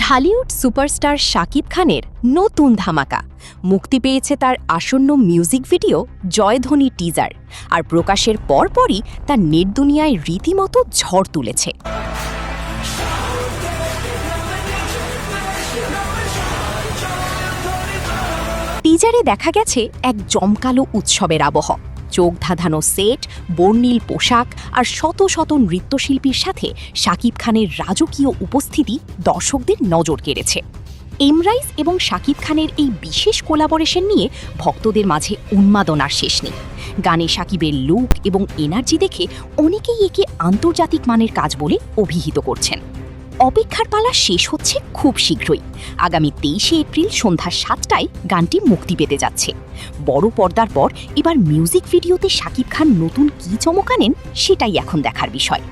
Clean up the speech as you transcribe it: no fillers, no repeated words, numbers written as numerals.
Dhallywood superstar Shakib খানের নতুন ধামাকা মুক্তি পেয়েছে তার আসন্ন মিউজিক ভিডিও জয়ধ্বনি টিজার আর প্রকাশের পরপরই তার নেট দুনিয়ায় রীতিমতো ঝড় তুলেছে। টিজারে দেখা গেছে এক জমকালো উৎসবের আবহ, চোখ ধাঁধানো সেট, বর্ণিল পোশাক আর শত শত নৃত্যশিল্পীর সাথে শাকিব খানের রাজকীয় উপস্থিতি দর্শকদের নজর কেড়েছে। এমরাইস এবং শাকিব খানের এই বিশেষ কোলাবোরেশন নিয়ে ভক্তদের মাঝে উন্মাদনার শেষ নেই। গানে শাকিবের লুক এবং এনার্জি দেখে অনেকেই একে আন্তর্জাতিক মানের কাজ বলে অভিহিত করছেন। অপেক্ষার পালা শেষ হচ্ছে খুব শীঘ্রই। আগামী 23 এপ্রিল সন্ধ্যা 7টায় গানটি মুক্তি পেতে যাচ্ছে। বড় পর্দার পর এবার মিউজিক ভিডিওতে শাকিব খান নতুন কী চমক আনেন সেটাই এখন দেখার বিষয়।